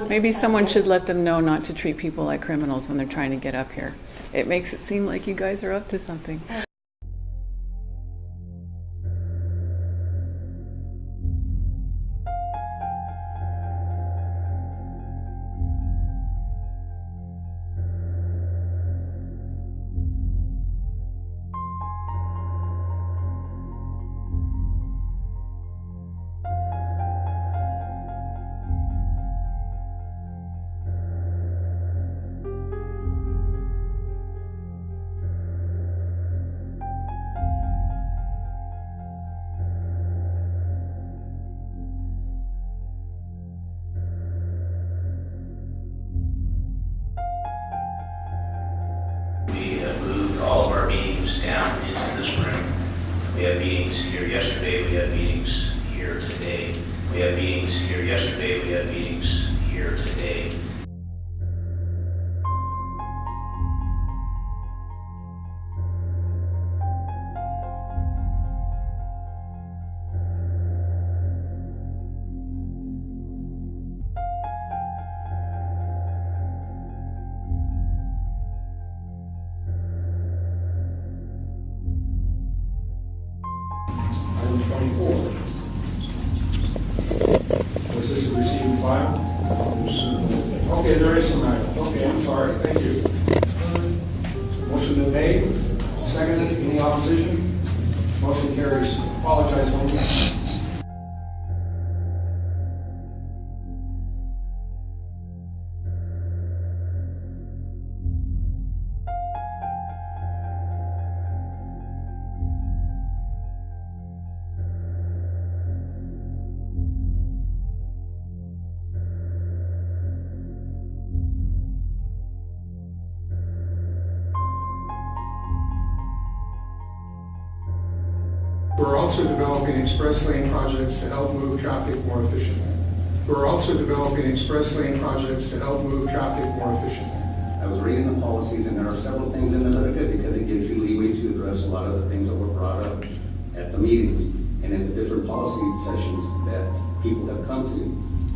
Maybe someone should let them know not to treat people like criminals when they're trying to get up here. It makes it seem like you guys are up to something. We have moved all of our meetings down into this room. We have meetings here yesterday, we have meetings here today. We have meetings here yesterday, we have meetings here today. Item 24. Was this a received file? Okay, there is some items. Okay, I'm sorry. Thank you. Motion been made. Seconded. Any opposition? Motion carries. Apologize, Lincoln. We're also developing express lane projects to help move traffic more efficiently. We're also developing express lane projects to help move traffic more efficiently. I was reading the policies, and there are several things in there that are good because it gives you leeway to address a lot of the things that were brought up at the meetings and in the different policy sessions that people have come to.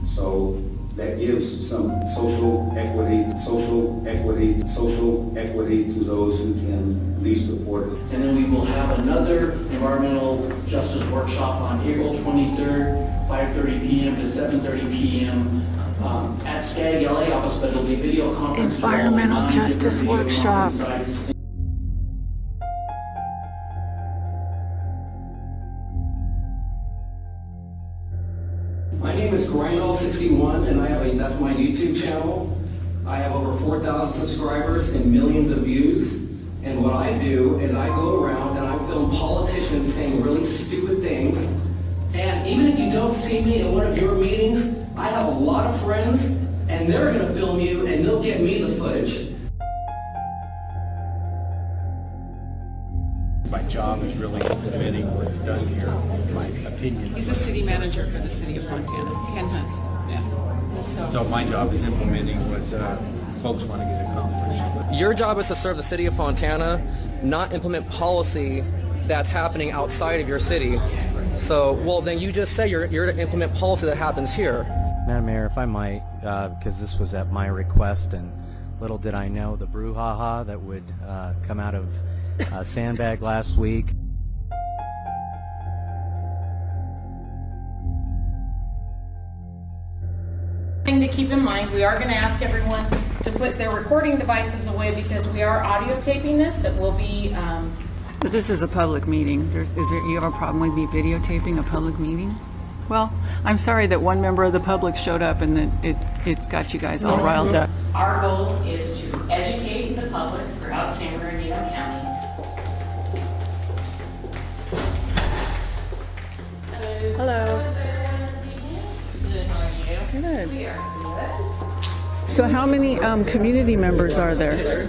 So that gives some social equity to those who can least afford it. And then we will have another environmental justice workshop on April 23rd, 5:30 p.m. to 7:30 p.m. At SCAG LA office, but it'll be video conference. Environmental justice workshop. My name is Grindall61, and that's my YouTube channel. I have over 4,000 subscribers and millions of views. And what I do is I go around and I film politicians saying really stupid things. And even if you don't see me in one of your meetings, I have a lot of friends, and they're going to film you, and they'll get me the footage. My job is really implementing what's done here, in my opinion. He's the city manager for the city of Montana, Ken Hunt. Yeah. So my job is implementing what folks want to get accomplished. Your job is to serve the city of Fontana, not implement policy that's happening outside of your city. So, well, then you just say you're to implement policy that happens here. Madam Mayor, if I might, because this was at my request, and little did I know the brouhaha that would come out of Sanbag last week. Thing to keep in mind, we are going to ask everyone to put their recording devices away because we are audio taping this. It will be. But this is a public meeting. You have a problem with me videotaping a public meeting? Well, I'm sorry that one member of the public showed up and that it's got you guys all riled up. Our goal is to educate the public throughout San Bernardino County. Hello. Good, how are you? Good. We are good. So how many community members are there?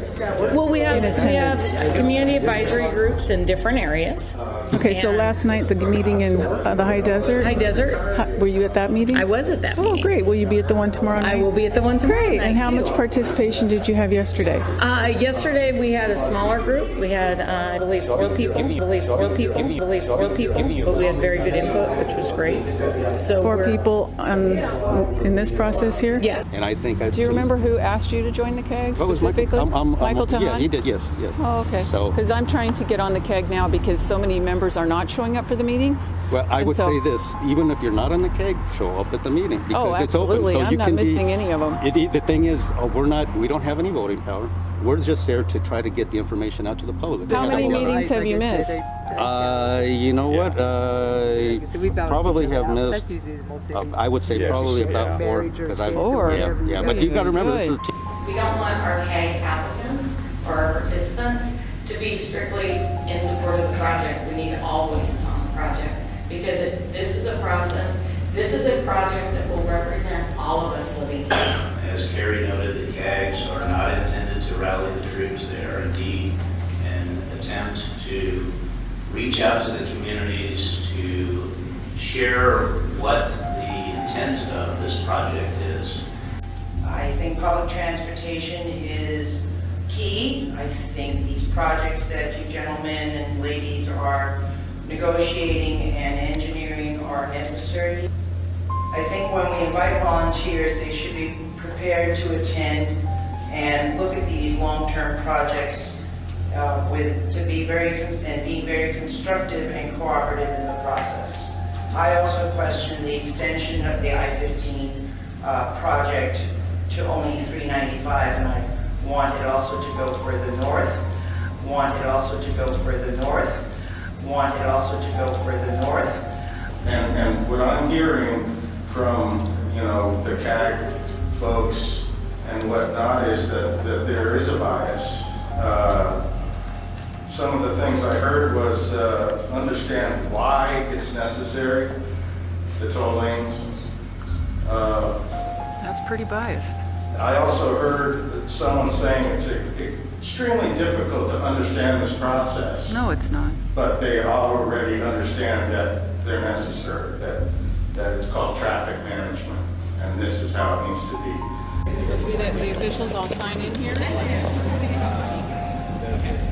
Well, we have attendance? community advisory groups in different areas. Okay, so And- last night, the meeting in the High Desert? High Desert. Were you at that meeting? I was at that Oh, meeting. great. Will you be at the one tomorrow night? I will be at the one tomorrow Great. night, And how too. much participation did you have yesterday? Yesterday we had a smaller group. We had, I believe, 4 people. But we had very good input, which was great. So 4 we're- people in this process here? Yeah. And I think Do you remember who asked you to join the KEG What was Michael? specifically? Michael Tahan? Yeah, he did. Yes, yes. Oh, okay. So, Because I'm trying to get on the KEG now because so many members are not showing up for the meetings. well, I And would so- say this: even if you're not on the KEG, show up at the meeting because Oh, it's open. absolutely. So I'm you not can missing any of them. The thing is, we don't have any voting power. We're just there to try to get the information out to the public. How many meetings have you missed? You know what? Probably have missed. That's usually the most. I would say probably about 4 because I've 4? yeah. But you've got to remember this is a We don't want our CAG applicants or our participants to be strictly in support of the project. We need all voices on the project because this is a process. This is a project that will represent all of us living here. As Carrie noted, the CAGs are not intended to rally the troops. They are indeed an attempt to reach out to the communities to share what the intent of this project is. I think public transportation is key. I think these projects that you gentlemen and ladies are negotiating and engineering are necessary. I think when we invite volunteers, they should be prepared to attend and look at these long-term projects to be very constructive and cooperative in the process. I also question the extension of the I-15 project to only 395, and I want it also to go further north, want it also to go further north, want it also to go further north. And what I'm hearing from, the CAG folks and whatnot is that there is a bias. Some of the things I heard was understand why it's necessary, the toll lanes. That's pretty biased. I also heard someone saying it's extremely difficult to understand this process. No, it's not. But they already understand that they're necessary, that it's called traffic management, and this is how it needs to be. So see that the officials all sign in here?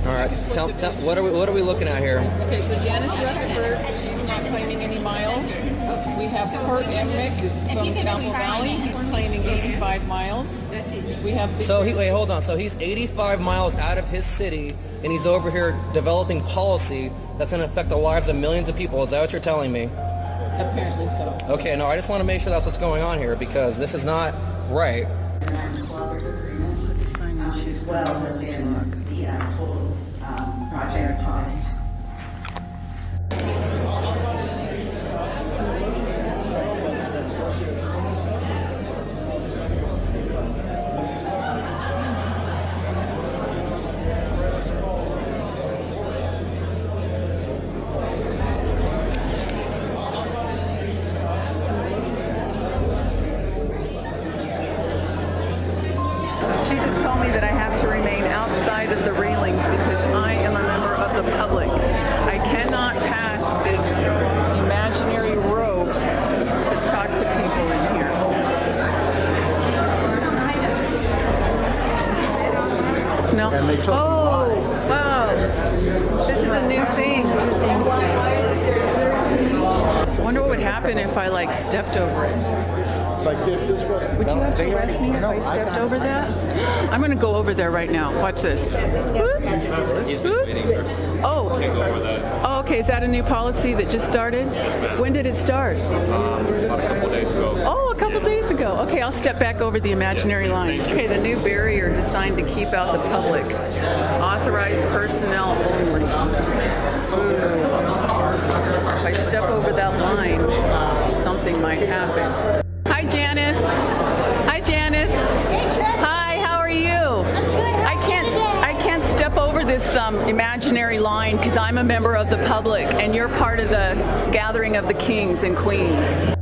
All right, tell what are we looking at here? Okay, so Janice Rutherford, she's not claiming any miles. We have Kurt Emmerich from Campo Valley, he's claiming 85 miles. We have Wait, hold on. So he's 85 miles out of his city, and he's over here developing policy that's going to affect the lives of millions of people. Is that what you're telling me? Apparently so. Okay, no, I just want to make sure that's what's going on here because this is not right. As well within the total project cost. She just told me that I have to remain outside of the railings because I am a member of the public. I cannot pass this imaginary rope to talk to people in here. Smell. Oh, wow. This is a new thing. I wonder what would happen if I stepped over it. Would you have to arrest me if I stepped over that? I'm going to go over there right now. Watch this. Oh. Oh, okay. Is that a new policy that just started? When did it start? About a couple days ago. Oh, a couple days ago. Okay, I'll step back over the imaginary line. Okay, the new barrier designed to keep out the public. Authorized personnel only. Ooh. If I step over that line, something might happen. Hi, Janice. Hi, Janice. Hey, Tris. Hi, how are you? I'm good. I can't step over this imaginary line because I'm a member of the public and you're part of the gathering of the kings and queens.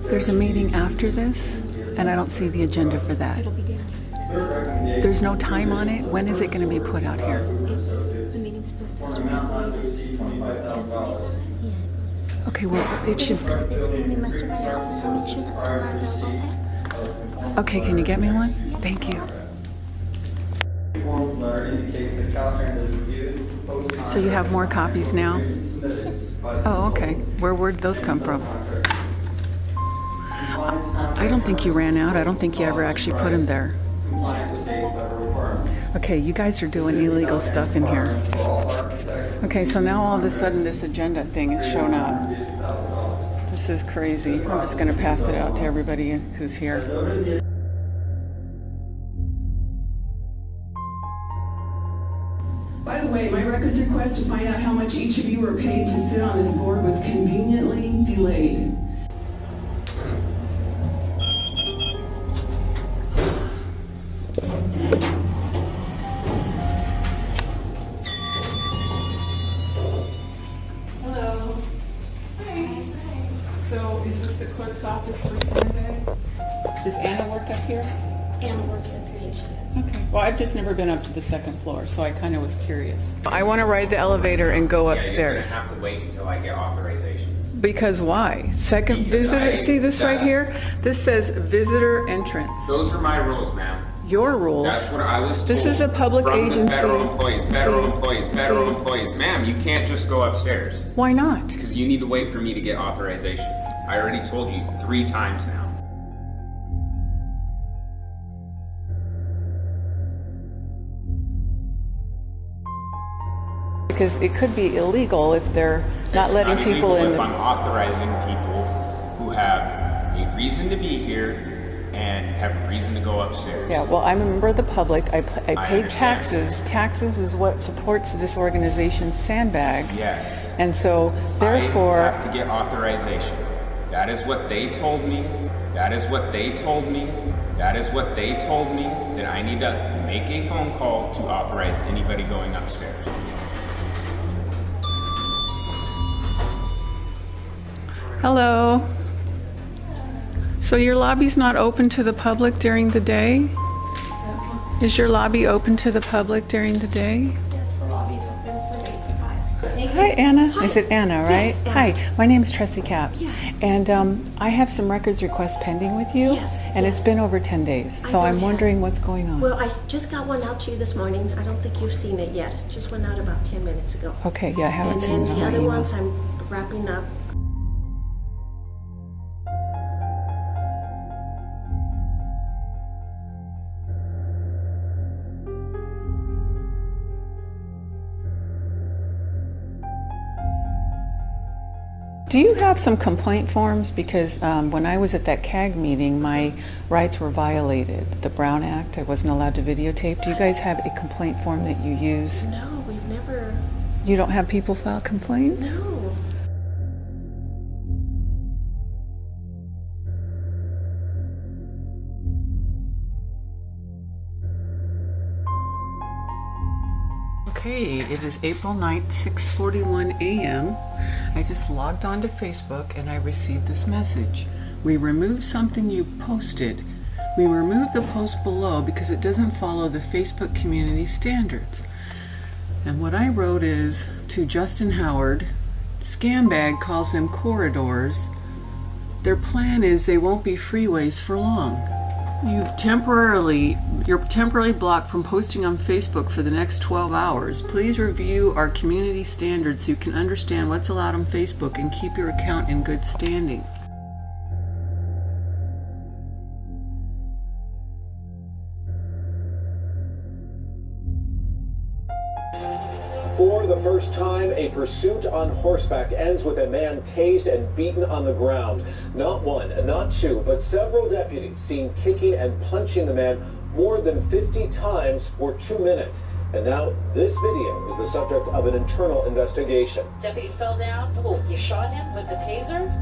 There's a meeting after this, and I don't see the agenda for that. It'll be down after. There's no time on it? When is it going to be put out here? The meeting's supposed to start at 10:45. Okay, well, it should... Okay, can you get me one? Thank you. So you have more copies now? Oh, okay. Where'd those come from? I don't think you ran out. I don't think you ever actually put them there. Okay, you guys are doing illegal stuff in here. Okay, so now all of a sudden this agenda thing has shown up. This is crazy. I'm just going to pass it out to everybody who's here. By the way, my records request to find out how much each of you were paid to sit on this board was conveniently delayed. Hello. Hi. So is this the clerk's office for Sanbag? Does Anna work up here? Anna works up here, she does. Okay. Well, I've just never been up to the second floor, so I kind of was curious. I want to ride the elevator and go upstairs. You're going to have to wait until I get authorization. Because why? Second visitor, see this right here? This says visitor entrance. Those are my rules, ma'am. Your rules. That's what I was told. This is a public from agency. The federal employees, federal employees. Ma'am, you can't just go upstairs. Why not? Because you need to wait for me to get authorization. I already told you 3 times now. Because it could be illegal if they're not letting people in. If I'm authorizing people who have a reason to be here and have a reason to go upstairs. Yeah, well, I'm a member of the public. I pay taxes. Taxes is what supports this organization, Sanbag. Yes. And so, therefore... I have to get authorization. That is what they told me. That is what they told me. That is what they told me. That I need to make a phone call to authorize anybody going upstairs. Hello. So your lobby's not open to the public during the day? Is your lobby open to the public during the day? Yes, the lobby's open from 8 to 5. Hi, Anna. Hi. Is it Anna, right? Yes, Anna. Hi, my name's Trustee Caps. Yeah. And I have some records requests pending with you. Yes, And yes. it's been over 10 days. So I'm wondering what's going on. Well, I just got one out to you this morning. I don't think you've seen it yet. Just went out about 10 minutes ago. Okay, yeah, I haven't seen And then it. the other ones I'm wrapping up. Do you have some complaint forms? Because when I was at that CAG meeting, my rights were violated. The Brown Act, I wasn't allowed to videotape. Do you guys have a complaint form that you use? No, we've never. You don't have people file complaints? No. Okay, it is April 9th, 6:41 a.m. I just logged on to Facebook and I received this message. We removed something you posted. We removed the post below because it doesn't follow the Facebook community standards. And what I wrote is, to Justin Howard, Sanbag calls them corridors. Their plan is they won't be freeways for long. You're temporarily blocked from posting on Facebook for the next 12 hours. Please review our community standards so you can understand what's allowed on Facebook and keep your account in good standing. For the first time, a pursuit on horseback ends with a man tased and beaten on the ground. Not one, not two, but several deputies seen kicking and punching the man more than 50 times for 2 minutes. And now this video is the subject of an internal investigation. Deputy fell down. Oh, you shot him with the taser?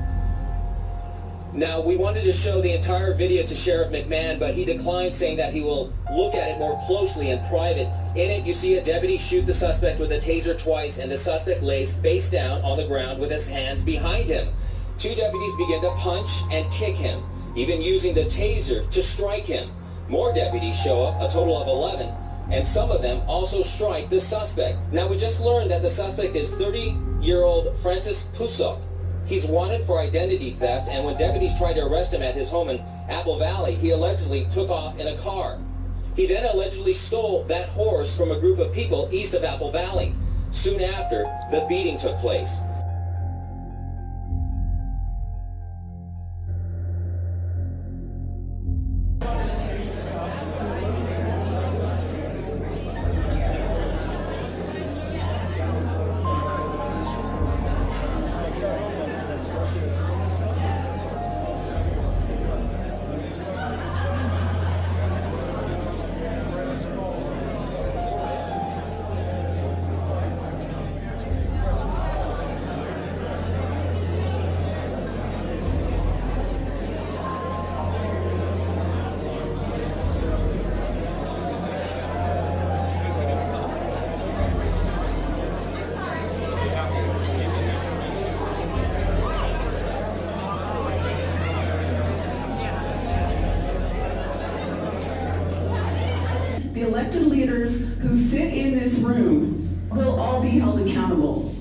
Now, we wanted to show the entire video to Sheriff McMahon, but he declined, saying that he will look at it more closely in private. In it, you see a deputy shoot the suspect with a taser twice, and the suspect lays face down on the ground with his hands behind him. 2 deputies begin to punch and kick him, even using the taser to strike him. More deputies show up, a total of 11, and some of them also strike the suspect. Now, we just learned that the suspect is 30-year-old Francis Pusok. He's wanted for identity theft, and when deputies tried to arrest him at his home in Apple Valley, he allegedly took off in a car. He then allegedly stole that horse from a group of people east of Apple Valley. Soon after, the beating took place. The elected leaders who sit in this room will all be held accountable.